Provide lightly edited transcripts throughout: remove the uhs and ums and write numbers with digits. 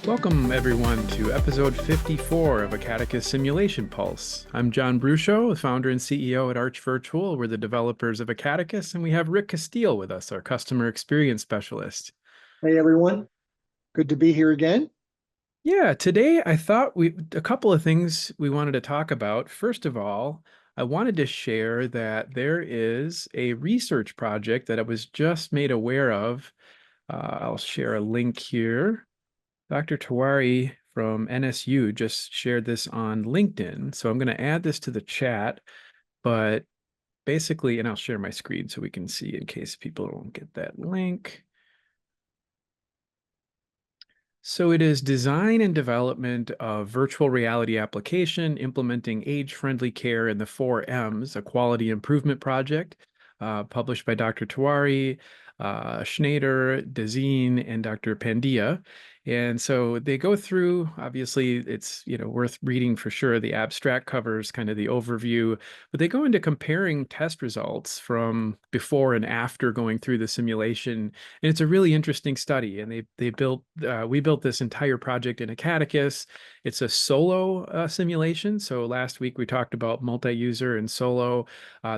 Welcome, everyone, to episode 54 of Acadicus Simulation Pulse. I'm John Brouchoud, the founder and CEO at Arch Virtual. We're the developers of Acadicus, and we have Rick Castile with us, our customer experience specialist. Hey everyone, good to be here again. Yeah, today I thought a couple of things we wanted to talk about. First of all, I wanted to share that there is a research project that I was just made aware of. I'll share a link here. Dr. Tawari from NSU just shared this on LinkedIn. So I'm going to add this to the chat, but basically, and I'll share my screen so we can see in case people don't get that link. So it is design and development of virtual reality application, implementing age-friendly care in the 4Ms, a quality improvement project, published by Dr. Tawari, Schneider, Dezine, and Dr. Pandia. And so they go through, obviously, it's worth reading for sure. The abstract covers kind of the overview, but they go into comparing test results from before and after going through the simulation. And it's a really interesting study. And we built this entire project in Acadicus. It's a solo simulation. So last week we talked about multi-user and solo.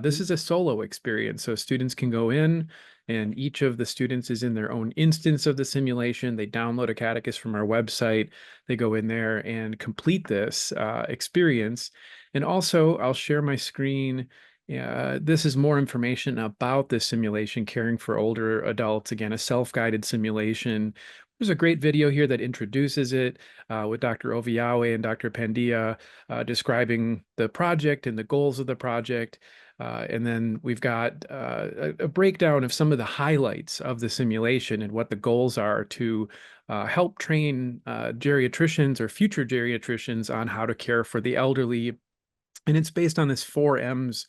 This is a solo experience. So students can go in, and each of the students is in their own instance of the simulation. They download Acadicus from our website. They go in there and complete this experience. And also, I'll share my screen. This is more information about this simulation, caring for older adults. Again, a self-guided simulation. There's a great video here that introduces it with Dr. Oviawe and Dr. Pandia describing the project and the goals of the project. And then we've got a breakdown of some of the highlights of the simulation and what the goals are to help train geriatricians or future geriatricians on how to care for the elderly. And it's based on this 4Ms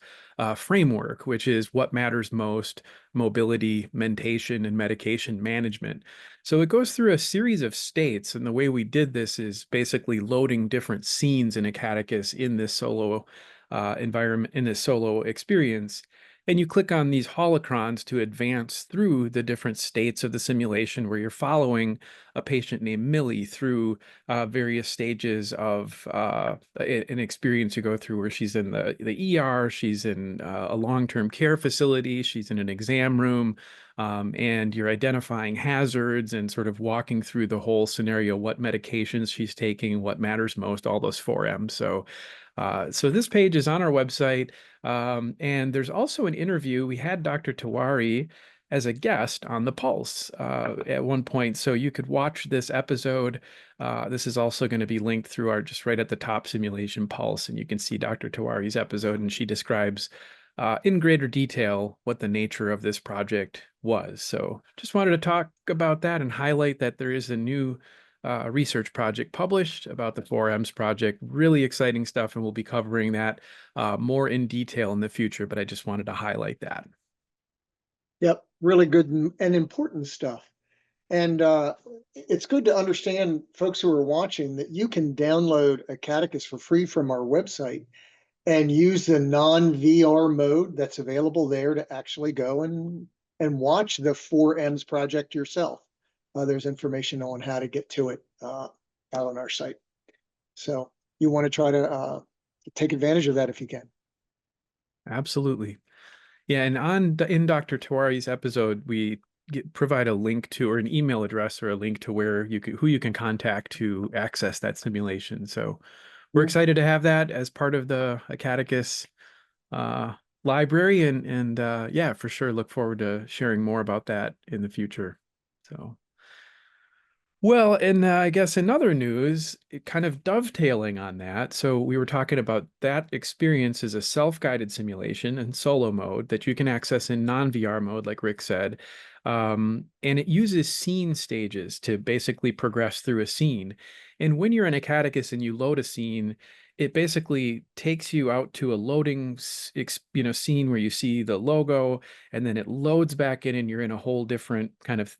framework, which is what matters most: mobility, mentation, and medication management. So it goes through a series of states. And the way we did this is basically loading different scenes in Acadicus in this solo environment, in this solo experience. And you click on these holocrons to advance through the different states of the simulation, where you're following a patient named Millie through various stages of an experience you go through, where she's in the ER, she's in a long-term care facility, she's in an exam room, and you're identifying hazards and sort of walking through the whole scenario, what medications she's taking, what matters most, all those 4Ms. So this page is on our website, and there's also an interview. We had Dr. Tawari as a guest on the Pulse at one point, so you could watch this episode. This is also going to be linked through our, just right at the top, Simulation Pulse, and you can see Dr. Tawari's episode, and she describes in greater detail what the nature of this project was. So just wanted to talk about that and highlight that there is a new research project published about the 4Ms project. Really exciting stuff, and we'll be covering that more in detail in the future, but I just wanted to highlight that. Yep, really good and important stuff. And it's good to understand, folks who are watching, that you can download Acadicus for free from our website and use the non-VR mode that's available there to actually go and watch the 4Ms project yourself. There's information on how to get to it out on our site. So you want to try to take advantage of that if you can. Absolutely. Yeah, and in Dr. Tawari's episode, we provide a link to, or an email address or a link to where who you can contact to access that simulation. So we're excited to have that as part of the Acadicus library, and yeah, for sure, look forward to sharing more about that in the future. So. Well, and I guess in other news, kind of dovetailing on that. So we were talking about that experience as a self-guided simulation in solo mode that you can access in non-VR mode, like Rick said. And it uses scene stages to basically progress through a scene. And when you're in Acadicus and you load a scene, it basically takes you out to a loading, scene where you see the logo, and then it loads back in, and you're in a whole different kind of,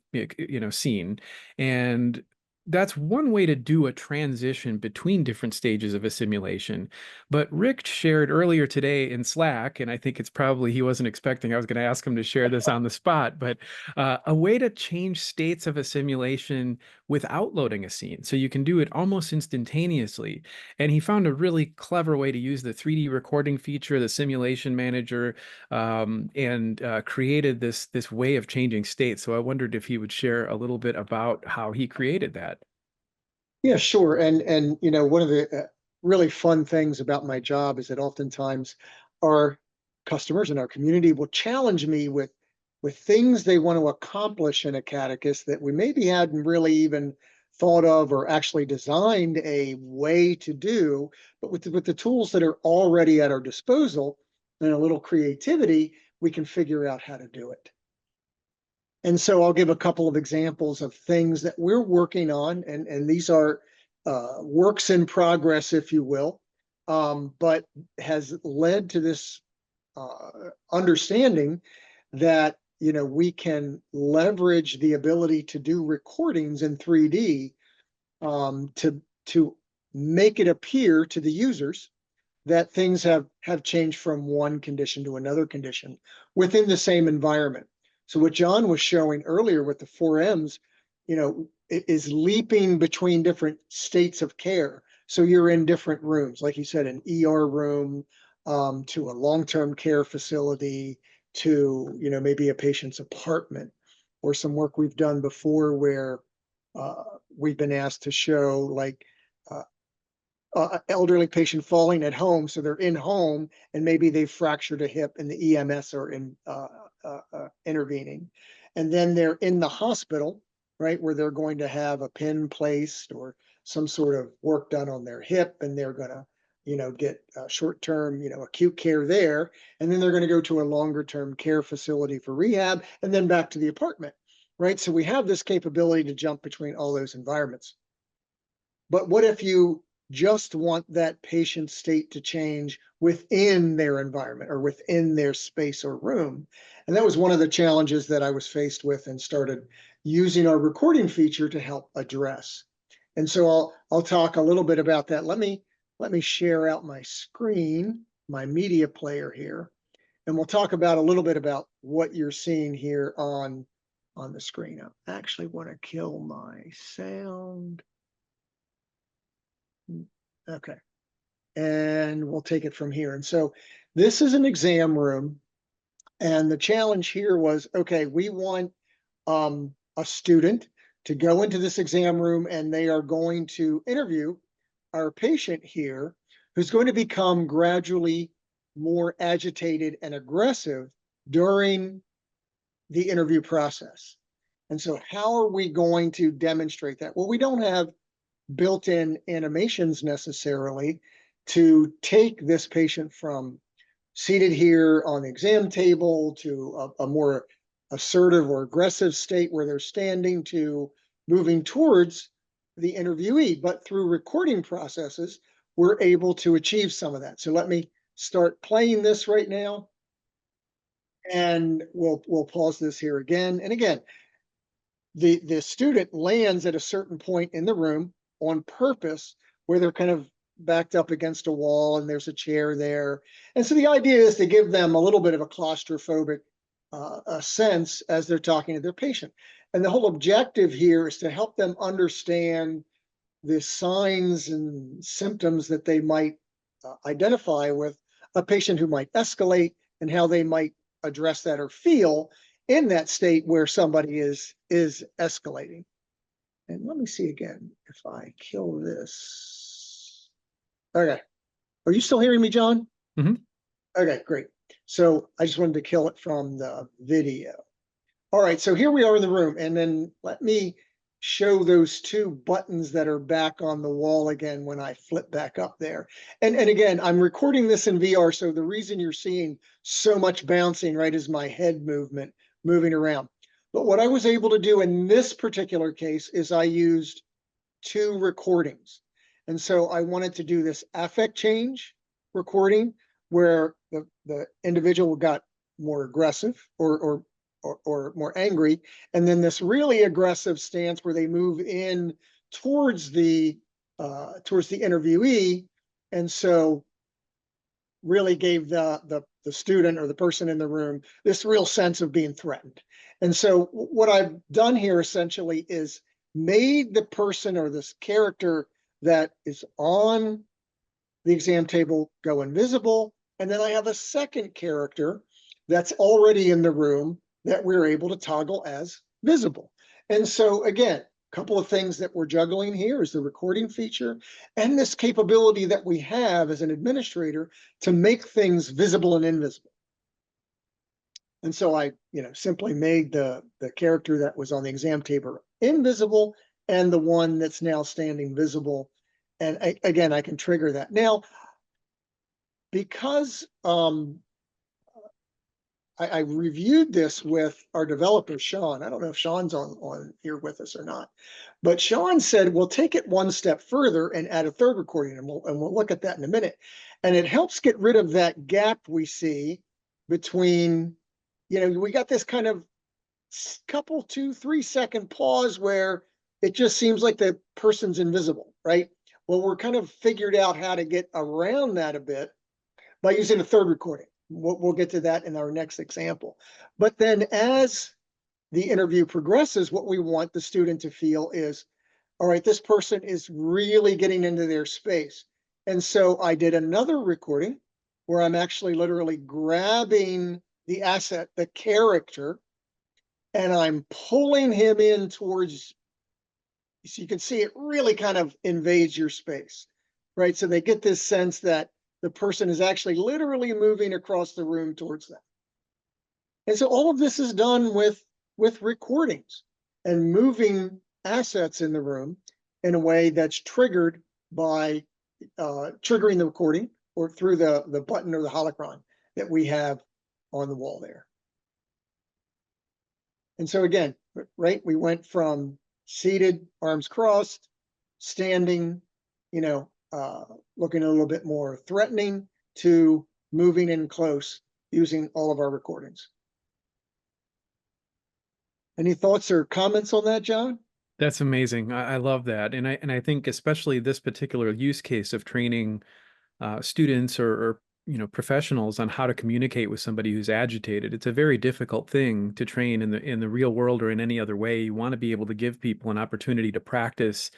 scene. And That's one way to do a transition between different stages of a simulation. But Rick shared earlier today in Slack, and I think it's probably he wasn't expecting I was going to ask him to share this on the spot, but a way to change states of a simulation without loading a scene. So you can do it almost instantaneously. And he found a really clever way to use the 3D recording feature, the simulation manager, and created this way of changing states. So I wondered if he would share a little bit about how he created that. Yeah, sure. And you know, one of the really fun things about my job is that oftentimes our customers in our community will challenge me with things they want to accomplish in a catechist that we maybe hadn't really even thought of or actually designed a way to do, but with the tools that are already at our disposal and a little creativity, we can figure out how to do it. And so I'll give a couple of examples of things that we're working on, and these are works in progress, if you will, but has led to this understanding that we can leverage the ability to do recordings in 3D to make it appear to the users that things have changed from one condition to another condition within the same environment. So what John was showing earlier with the 4Ms, is leaping between different states of care. So you're in different rooms, like you said, an ER room, to a long-term care facility, to maybe a patient's apartment, or some work we've done before where we've been asked to show like elderly patient falling at home, so they're in home and maybe they've fractured a hip and the EMS are intervening, and then they're in the hospital, right, where they're going to have a pin placed or some sort of work done on their hip, and they're going to get short-term acute care there, and then they're going to go to a longer-term care facility for rehab, and then back to the apartment, right? So we have this capability to jump between all those environments. But what if you just want that patient state to change within their environment or within their space or room? And that was one of the challenges that I was faced with and started using our recording feature to help address. And so I'll talk a little bit about that. Let me share out my screen, my media player here, and we'll talk about a little bit about what you're seeing here on the screen. I actually want to kill my sound. Okay. And we'll take it from here. And so this is an exam room. And the challenge here was, okay, we want a student to go into this exam room and they are going to interview our patient here, who's going to become gradually more agitated and aggressive during the interview process. And so how are we going to demonstrate that? Well, we don't have built-in animations necessarily to take this patient from seated here on the exam table to a more assertive or aggressive state where they're standing to moving towards the interviewee. But through recording processes, we're able to achieve some of that. So let me start playing this right now. And we'll pause this here again. And again, the student lands at a certain point in the room on purpose where they're kind of backed up against a wall and there's a chair there. And so the idea is to give them a little bit of a claustrophobic sense as they're talking to their patient. And the whole objective here is to help them understand the signs and symptoms that they might identify with a patient who might escalate and how they might address that or feel in that state where somebody is escalating. And let me see again if I kill this. Okay. Are you still hearing me, John? Mm-hmm. Okay, great. So I just wanted to kill it from the video. All right, so here we are in the room, and then let me show those two buttons that are back on the wall again when I flip back up there. And again, I'm recording this in VR, so the reason you're seeing so much bouncing, right, is my head movement moving around. But what I was able to do in this particular case is I used two recordings. And so I wanted to do this affect change recording where the individual got more aggressive or more angry, and then this really aggressive stance where they move in towards the interviewee, and so really gave the student or the person in the room this real sense of being threatened. And so what I've done here essentially is made the person or this character that is on the exam table go invisible. And then I have a second character that's already in the room that we're able to toggle as visible. And so again, a couple of things that we're juggling here is the recording feature and this capability that we have as an administrator to make things visible and invisible. And so I, simply made the character that was on the exam table invisible and the one that's now standing visible. And again, I can trigger that. Now, because I reviewed this with our developer, Sean. I don't know if Sean's on here with us or not, but Sean said, we'll take it one step further and add a third recording, and we'll look at that in a minute. And it helps get rid of that gap we see between, we got this kind of couple, 2-3 second pause where it just seems like the person's invisible, right? Well, we're kind of figured out how to get around that a bit by using a third recording. We'll get to that in our next example. But then as the interview progresses, what we want the student to feel is, all right, this person is really getting into their space. And so I did another recording where I'm actually literally grabbing the asset, the character, and I'm pulling him in towards, so you can see it really kind of invades your space, right? So they get this sense that the person is actually literally moving across the room towards them. And so all of this is done with recordings and moving assets in the room in a way that's triggered by triggering the recording or through the button or the holocron that we have on the wall there. And so again, right, we went from seated, arms crossed, standing, looking a little bit more threatening, to moving in close using all of our recordings. Any thoughts or comments on that, John? That's amazing. I love that. And I think especially this particular use case of training students or professionals on how to communicate with somebody who's agitated. It's a very difficult thing to train in the real world or in any other way. You want to be able to give people an opportunity to practice.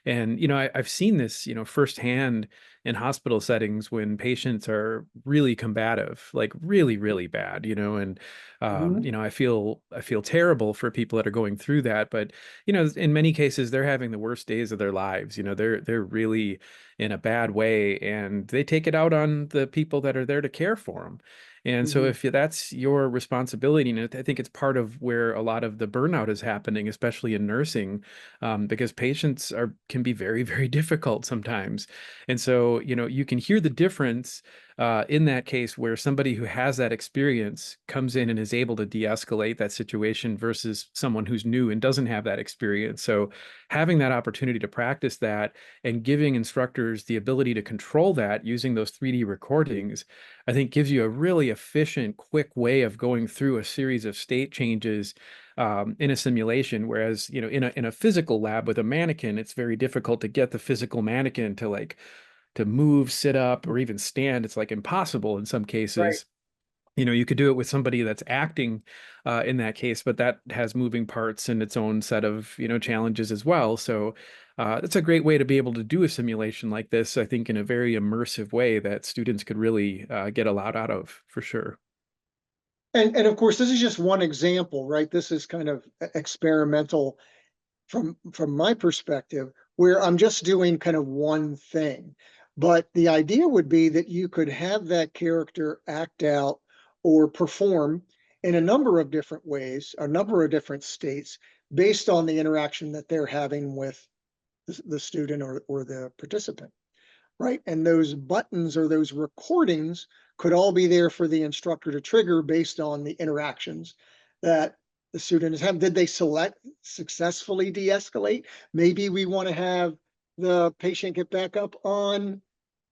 And, I've seen this, firsthand in hospital settings when patients are really combative, like really, really bad, and, I feel terrible for people that are going through that. But, in many cases, they're having the worst days of their lives. They're really in a bad way, and they take it out on the people that are there to care for them. And so if that's your responsibility, and I think it's part of where a lot of the burnout is happening, especially in nursing, because patients can be very, very difficult sometimes. And so, you can hear the difference in that case where somebody who has that experience comes in and is able to de-escalate that situation versus someone who's new and doesn't have that experience. So having that opportunity to practice that and giving instructors the ability to control that using those 3D recordings, I think gives you a really efficient, quick way of going through a series of state changes in a simulation. Whereas, in a physical lab with a mannequin, it's very difficult to get the physical mannequin to move, sit up, or even stand. It's like impossible in some Right. cases. You could do it with somebody that's acting in that case, but that has moving parts and its own set of, challenges as well. So it's a great way to be able to do a simulation like this, I think, in a very immersive way that students could really get a lot out of, for sure. And of course, this is just one example, right? This is kind of experimental from my perspective, where I'm just doing kind of one thing. But the idea would be that you could have that character act out or perform in a number of different ways, a number of different states, based on the interaction that they're having with the student or the participant, right? And those buttons or those recordings could all be there for the instructor to trigger based on the interactions that the student is having. Did they successfully de-escalate? Maybe we want to have the patient get back up on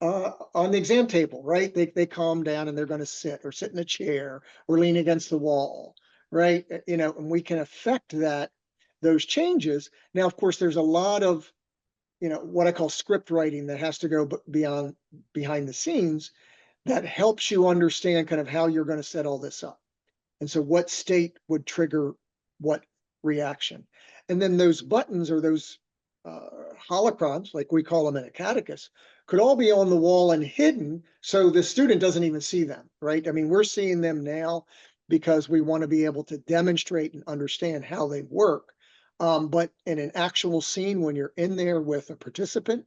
the exam table, right? They calm down and they're going to sit in a chair or lean against the wall, right? And we can affect those changes. Now, of course, there's a lot of what I call script writing that has to go behind the scenes that helps you understand kind of how you're going to set all this up. And so what state would trigger what reaction. And then those buttons or those holocrons, like we call them in Acadicus, could all be on the wall and hidden so the student doesn't even see them, right? I mean, we're seeing them now because we want to be able to demonstrate and understand how they work. But in an actual scene, when you're in there with a participant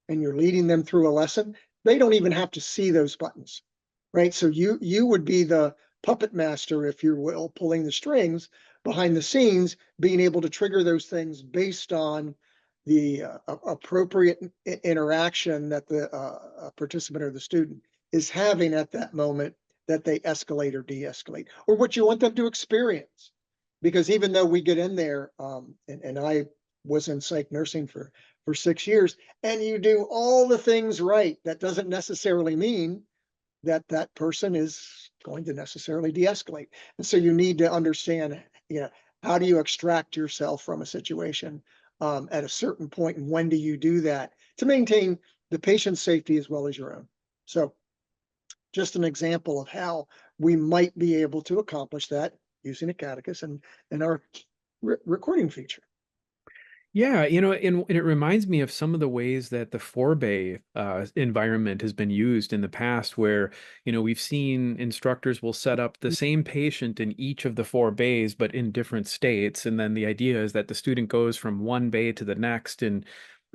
and you're leading them through a lesson, they don't even have to see those buttons, right? So you would be the puppet master, if you will, pulling the strings behind the scenes, being able to trigger those things based on the appropriate interaction that the participant or the student is having at that moment that they escalate or de-escalate, or what you want them to experience. Because even though we get in there, and I was in psych nursing for 6 years, and you do all the things right, that doesn't necessarily mean that that person is going to necessarily de-escalate. And so you need to understand, how do you extract yourself from a situation at a certain point, and when do you do that to maintain the patient's safety as well as your own? So just an example of how we might be able to accomplish that using Acadicus and our recording feature. Yeah, and it reminds me of some of the ways that the four-bay environment has been used in the past, where, we've seen instructors will set up the same patient in each of the four bays, but in different states. And then the idea is that the student goes from one bay to the next and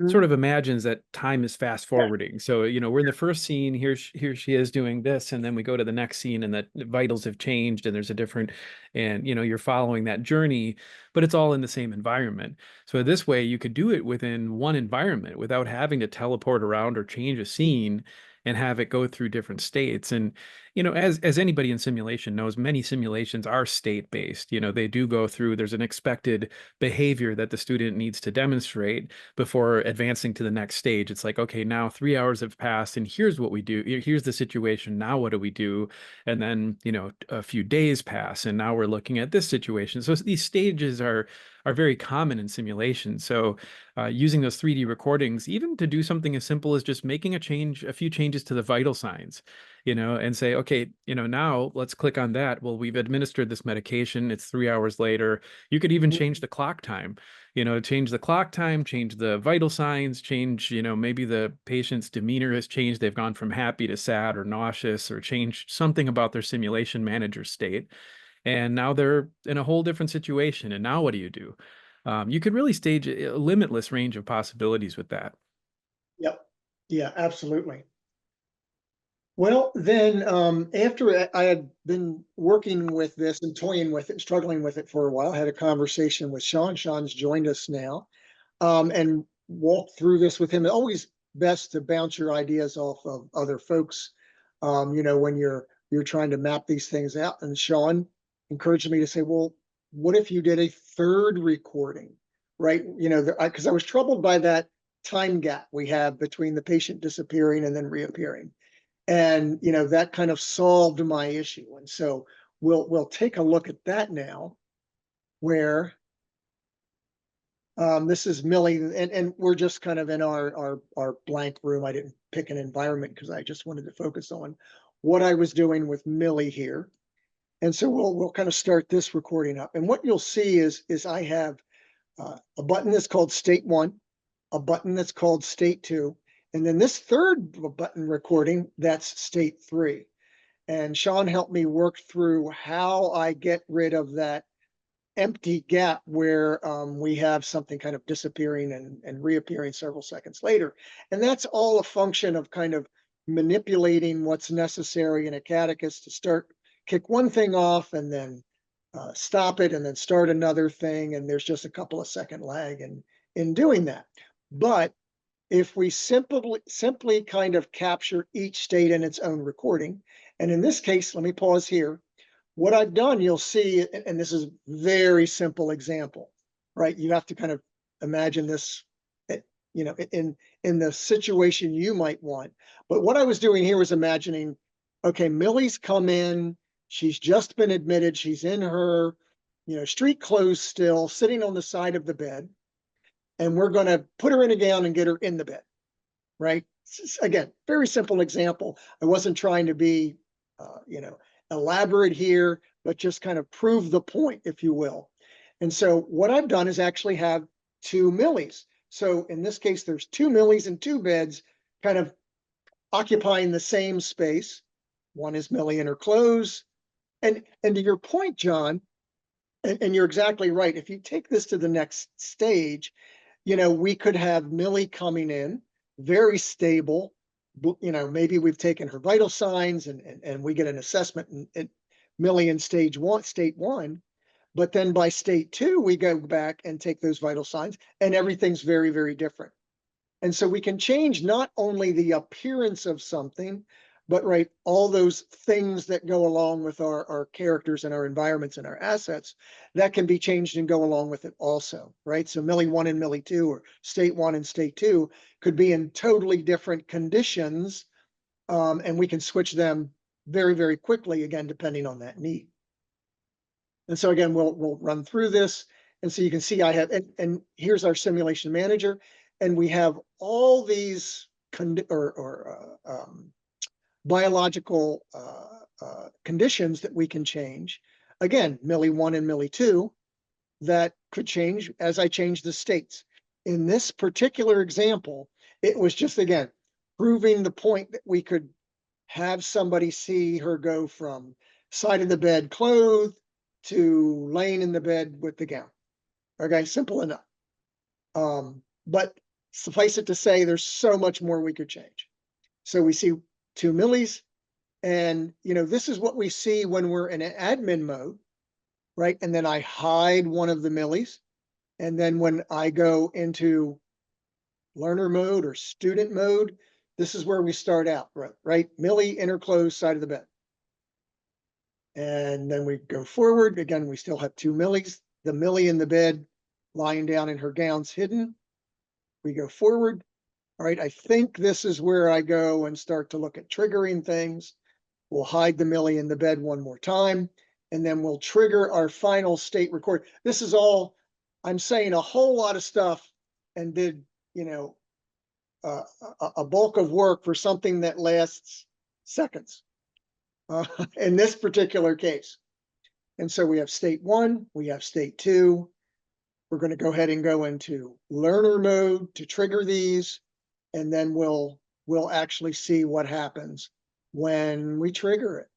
sort Mhm. of imagines that time is fast Yeah. forwarding. So, we're in the first scene, here she is doing this, and then we go to the next scene and the vitals have changed and there's a different, and you're following that journey, but it's all in the same environment. So this way you could do it within one environment without having to teleport around or change a scene and have it go through different states. And, as anybody in simulation knows, many simulations are state-based. They do go through, there's an expected behavior that the student needs to demonstrate before advancing to the next stage. It's like, okay, now 3 hours have passed and here's what we do. Here's the situation. Now what do we do? And then, a few days pass and now we're looking at this situation. So these stages are very common in simulation. So using those 3D recordings, even to do something as simple as just making a few changes to the vital signs, and say, okay, now let's click on that. Well, we've administered this medication. It's 3 hours later. You could even change the clock time, change the clock time, change the vital signs, change, maybe the patient's demeanor has changed. They've gone from happy to sad or nauseous, or changed something about their simulation manager state. And now they're in a whole different situation. And now what do you do? You could really stage a limitless range of possibilities with that. Yep. Yeah, absolutely. Well, then after I had been working with this and toying with it, struggling with it for a while, I had a conversation with Sean. Sean's joined us now, and walked through this with him. Always best to bounce your ideas off of other folks, when you're trying to map these things out. And Sean encouraged me to say, well, what if you did a third recording, right? Because I was troubled by that time gap we have between the patient disappearing and then reappearing. And that kind of solved my issue. And so we'll take a look at that now, where this is Millie, and we're just kind of in our blank room. I didn't pick an environment because I just wanted to focus on what I was doing with Millie here. And so we'll kind of start this recording up. And what you'll see is I have a button that's called state 1, a button that's called state 2, and then this third button recording, that's state 3. And Sean helped me work through how I get rid of that empty gap where we have something kind of disappearing and reappearing several seconds later. And that's all a function of kind of manipulating what's necessary in Acadicus to kick one thing off and then stop it and then start another thing. And there's just a couple of second lag in doing that. But if we simply kind of capture each state in its own recording, and in this case, let me pause here. What I've done, you'll see, and this is a very simple example, right? You have to kind of imagine this, in the situation you might want. But what I was doing here was imagining, okay, Millie's come in, she's just been admitted, she's in her, street clothes still, sitting on the side of the bed. and we're going to put her in a gown and get her in the bed, right? Again, very simple example. I wasn't trying to be, elaborate here, but just kind of prove the point, if you will. And so what I've done is actually have 2 millies. So in this case, there's 2 millies and 2 beds kind of occupying the same space. One is Millie in her clothes. And to your point, John, and you're exactly right. If you take this to the next stage, we could have Millie coming in, very stable. Maybe we've taken her vital signs and we get an assessment in Millie in state one. But then by state 2, we go back and take those vital signs, and everything's very, very different. And so we can change not only the appearance of something, but right, all those things that go along with our characters and our environments and our assets that can be changed and go along with it also, right? So Millie 1 and Millie 2, or state 1 and state 2 could be in totally different conditions, and we can switch them very, very quickly, again, depending on that need. And so again, we'll run through this. And so you can see I have, and here's our simulation manager, and we have all these biological conditions that we can change. Again, Millie 1 and Millie 2, that could change as I change the states. In this particular example, it was just, again, proving the point that we could have somebody see her go from side of the bed clothed to laying in the bed with the gown. Okay, simple enough. But suffice it to say, there's so much more we could change. So we see 2 millies, and this is what we see when we're in an admin mode, right? And then I hide one of the millies, and then when I go into learner mode or student mode, this is where we start out, right? Millie in her clothes, side of the bed. And then we go forward. Again, we still have 2 millies. The Millie in the bed, lying down in her gown's hidden. We go forward. All right, I think this is where I go and start to look at triggering things. We'll hide the Millie in the bed one more time, and then we'll trigger our final state record. This is all, I'm saying a whole lot of stuff and did, a bulk of work for something that lasts seconds in this particular case. And so we have state 1, we have state 2. We're going to go ahead and go into learner mode to trigger these, and then we'll actually see what happens when we trigger it.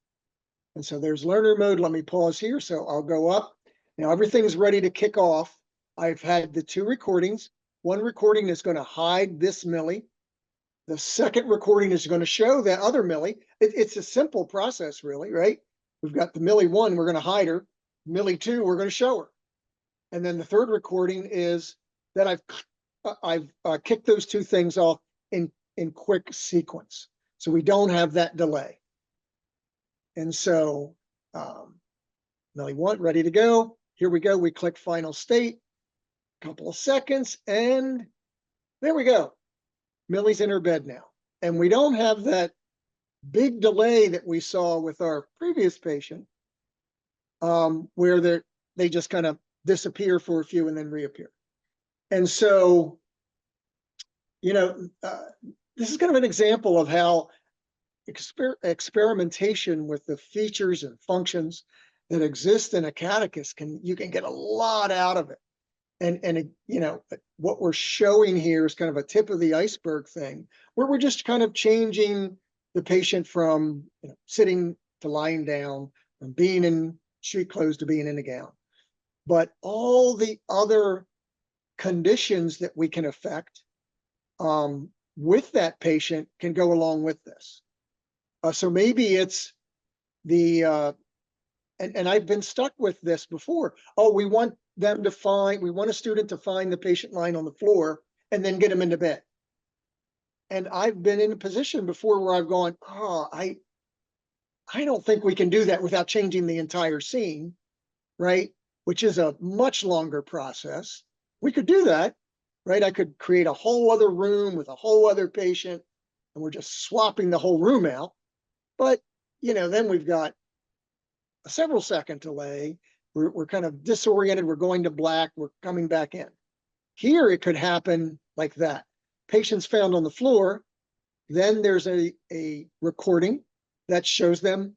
And so there's learner mode. Let me pause here. So I'll go up. Now everything's ready to kick off. I've had the 2 recordings. One recording is going to hide this Millie. The second recording is going to show that other Millie. It's a simple process, really, right? We've got the Millie 1, we're going to hide her. Millie 2, we're going to show her. And then the third recording is that I've kicked those 2 things off in quick sequence, so we don't have that delay. And so Millie 1, ready to go. Here we go. We click final state, a couple of seconds, and there we go. Millie's in her bed now. And we don't have that big delay that we saw with our previous patient, where they just kind of disappear for a few and then reappear. And so, this is kind of an example of how experimentation with the features and functions that exist in Acadicus you can get a lot out of it. And what we're showing here is kind of a tip of the iceberg thing, where we're just kind of changing the patient from sitting to lying down, from being in street clothes to being in a gown. But all the other conditions that we can affect with that patient can go along with this. So maybe it's the, and I've been stuck with this before. Oh, we want a student to find the patient lying on the floor and then get him into bed. And I've been in a position before where I've gone, oh, I don't think we can do that without changing the entire scene, right? Which is a much longer process. We could do that, right? I could create a whole other room with a whole other patient, and we're just swapping the whole room out. But, then we've got a several second delay. We're kind of disoriented. We're going to black. We're coming back in. Here, it could happen like that. Patients found on the floor, then there's a recording that shows them,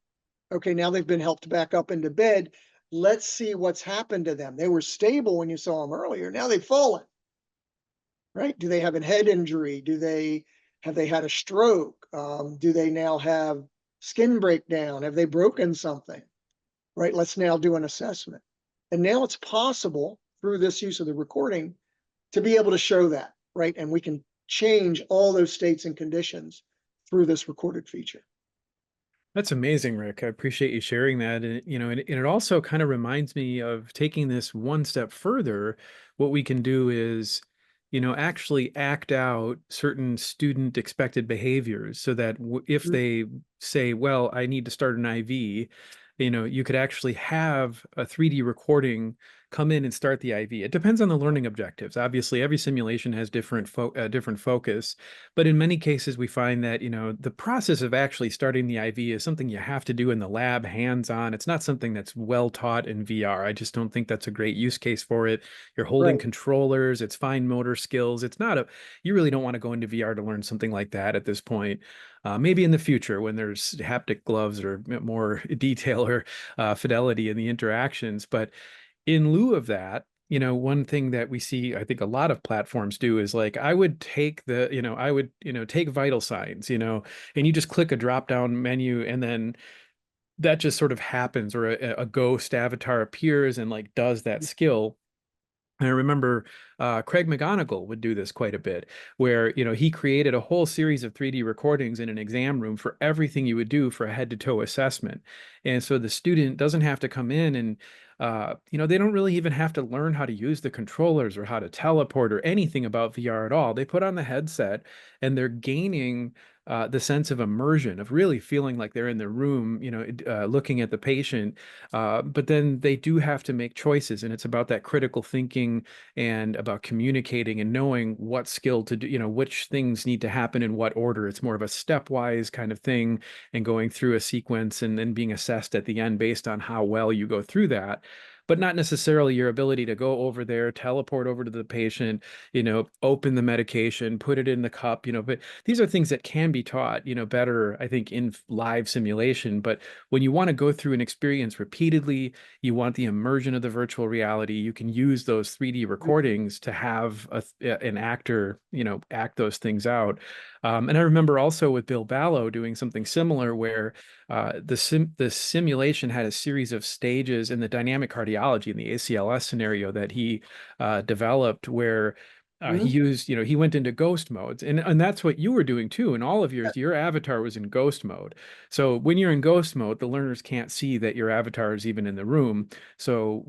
okay, now they've been helped back up into bed. Let's see what's happened to them. They were stable when you saw them earlier. Now they've fallen, right? Do they have a head injury? Have they had a stroke? Do they now have skin breakdown? Have they broken something? Right? Let's now do an assessment. And now it's possible through this use of the recording to be able to show that, right? And we can change all those states and conditions through this recorded feature. That's amazing, Rick. I appreciate you sharing that. And, and it also kind of reminds me of taking this one step further. What we can do is, actually act out certain student expected behaviors so that if Mhm. they say, well, I need to start an IV, you could actually have a 3D recording come in and start the IV. It depends on the learning objectives. Obviously, every simulation has different focus, but in many cases, we find that, the process of actually starting the IV is something you have to do in the lab, hands-on. It's not something that's well taught in VR. I just don't think that's a great use case for it. You're holding Right. controllers, it's fine motor skills. You really don't want to go into VR to learn something like that at this point. Maybe in the future when there's haptic gloves or more detail or fidelity in the interactions. But in lieu of that, one thing that we see, I think a lot of platforms do is like, I would take take vital signs, and you just click a drop down menu and then that just sort of happens, or a ghost avatar appears and like does that skill. And I remember Craig McGonigal would do this quite a bit, where he created a whole series of 3D recordings in an exam room for everything you would do for a head-to-toe assessment. And so the student doesn't have to come in and they don't really even have to learn how to use the controllers or how to teleport or anything about VR at all. They put on the headset and they're gaining the sense of immersion, of really feeling like they're in the room, looking at the patient. But then they do have to make choices, and it's about that critical thinking and about communicating and knowing what skill to do, which things need to happen in what order. It's more of a stepwise kind of thing, and going through a sequence and then being assessed at the end based on how well you go through that. But not necessarily your ability to go over there, teleport over to the patient, open the medication, put it in the cup, but these are things that can be taught, better, I think, in live simulation. But when you want to go through an experience repeatedly, you want the immersion of the virtual reality, you can use those 3D recordings to have an actor, act those things out. And I remember also with Bill Ballo doing something similar where the simulation had a series of stages in the dynamic cardiology in the ACLS scenario that he developed, where he Mhm. used, he went into ghost modes, and that's what you were doing too. In all of yours, your avatar was in ghost mode. So when you're in ghost mode, the learners can't see that your avatar is even in the room. So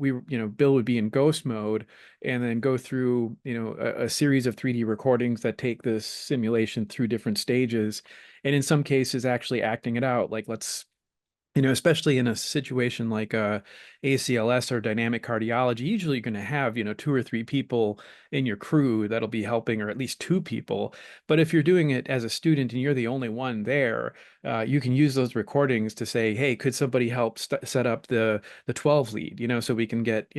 Bill would be in ghost mode and then go through, a series of 3D recordings that take this simulation through different stages, and in some cases actually acting it out. Like especially in a situation like ACLS or dynamic cardiology, usually you're going to have, two or three people in your crew that'll be helping, or at least two people. But if you're doing it as a student and you're the only one there, you can use those recordings to say, hey, could somebody help set up the 12 lead, so we can get,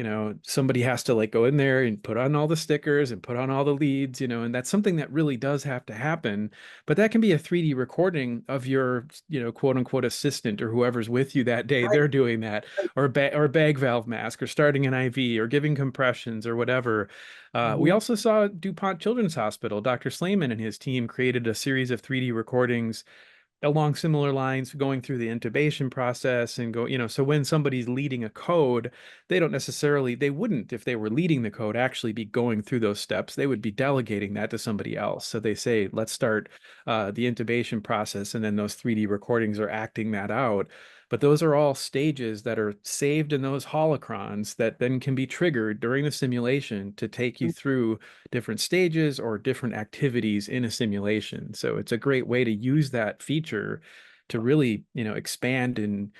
somebody has to like go in there and put on all the stickers and put on all the leads, and that's something that really does have to happen. But that can be a 3D recording of your, quote unquote assistant or whoever's with you that day. Right. They're doing that, or or a bag valve mask, or starting an IV, or giving compressions, or whatever. We Mhm. also saw DuPont Children's Hospital. Dr. Slayman and his team created a series of 3D recordings along similar lines, going through the intubation process and so when somebody's leading a code, they wouldn't, if they were leading the code, actually be going through those steps. They would be delegating that to somebody else. So they say, let's start the intubation process, and then those 3D recordings are acting that out. But those are all stages that are saved in those holocrons that then can be triggered during the simulation to take you through different stages or different activities in a simulation. So it's a great way to use that feature to really, expand and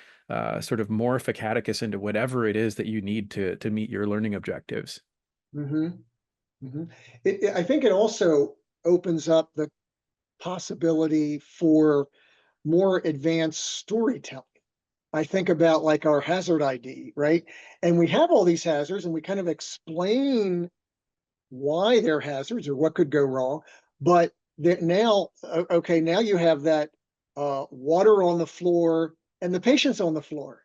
sort of morph Acadicus into whatever it is that you need to meet your learning objectives. Mhm. Mhm. I think it also opens up the possibility for more advanced storytelling. I think about like our hazard ID, right? And we have all these hazards and we kind of explain why they're hazards or what could go wrong. But that now, okay, now you have that water on the floor and the patient's on the floor.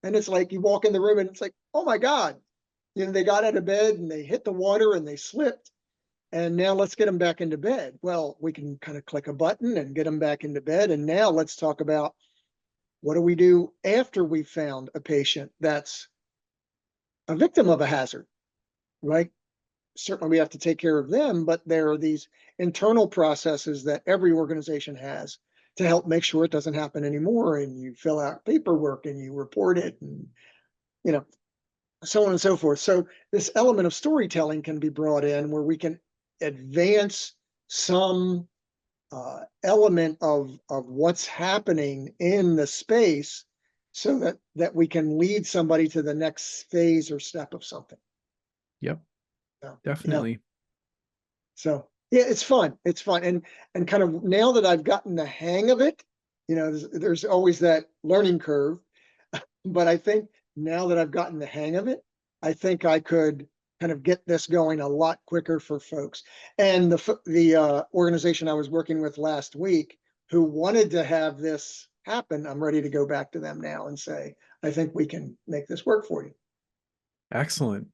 And it's like you walk in the room and it's like, oh my God, they got out of bed and they hit the water and they slipped. And now let's get them back into bed. Well, we can kind of click a button and get them back into bed. And now let's talk about what do we do after we found a patient that's a victim of a hazard, right? Certainly we have to take care of them, but there are these internal processes that every organization has to help make sure it doesn't happen anymore. And you fill out paperwork and you report it and, you know, so on and so forth. So this element of storytelling can be brought in where we can advance some element of what's happening in the space so that we can lead somebody to the next phase or step of something. Yep, So, definitely. So yeah, it's fun. It's fun. And kind of now that I've gotten the hang of it, there's always that learning curve. But I think now that I've gotten the hang of it, I think I could kind of get this going a lot quicker for folks. And the organization I was working with last week who wanted to have this happen, I'm ready to go back to them now and say, I think we can make this work for you. Excellent.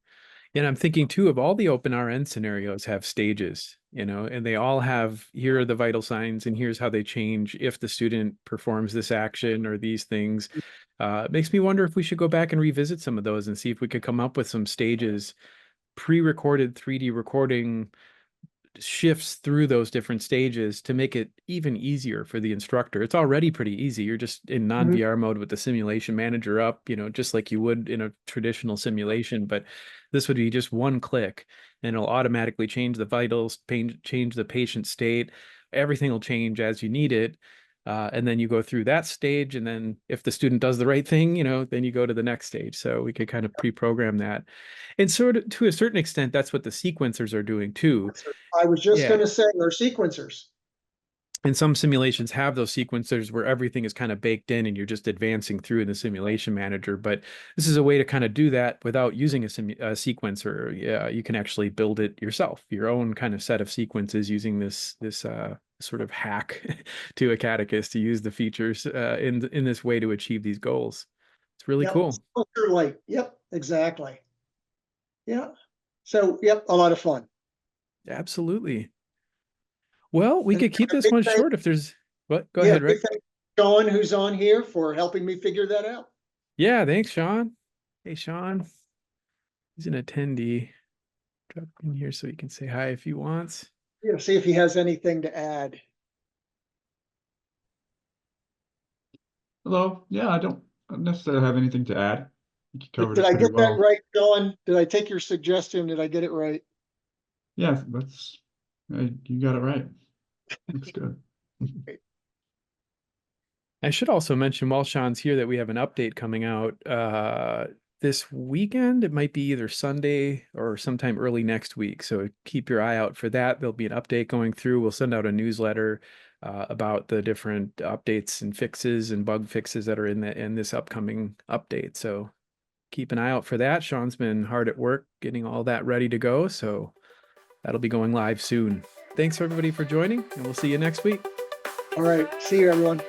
And I'm thinking too of all the open RN scenarios have stages, and they all have, here are the vital signs and here's how they change if the student performs this action or these things. It makes me wonder if we should go back and revisit some of those and see if we could come up with some stages, pre-recorded 3D recording shifts through those different stages to make it even easier for the instructor. It's already pretty easy. You're just in non-VR mode with the simulation manager up, just like you would in a traditional simulation, but this would be just one click and it'll automatically change the vitals, change the patient state. Everything will change as you need it. And then you go through that stage. And then if the student does the right thing, then you go to the next stage. So we could kind of pre-program that. And sort of to a certain extent, that's what the sequencers are doing too. I was just Yeah. going to say, our sequencers. And some simulations have those sequencers where everything is kind of baked in and you're just advancing through in the simulation manager. But this is a way to kind of do that without using a sequencer. Yeah, you can actually build it yourself, your own kind of set of sequences using this sort of hack to Acadicus to use the features in this way to achieve these goals. It's really cool. Light. Yep, exactly. Yeah. So, yep, a lot of fun. Absolutely. Well, we could keep this one short if there's what? Go ahead, Rick. Thank Sean, who's on here, for helping me figure that out. Yeah, thanks, Sean. Hey, Sean. He's an attendee. Drop in here so he can say hi if he wants. Yeah, see if he has anything to add. Hello. Yeah, I don't necessarily have anything to add. You covered Did it I pretty get well. that right, Sean? Did I take your suggestion? Did I get it right? Yeah, you got it right. That's good. I should also mention while Sean's here that we have an update coming out this weekend. It might be either Sunday or sometime early next week. So keep your eye out for that. There'll be an update going through. We'll send out a newsletter about the different updates and fixes and bug fixes that are in this upcoming update. So keep an eye out for that. Sean's been hard at work getting all that ready to go. So that'll be going live soon. Thanks everybody for joining, and we'll see you next week. All right. See you, everyone.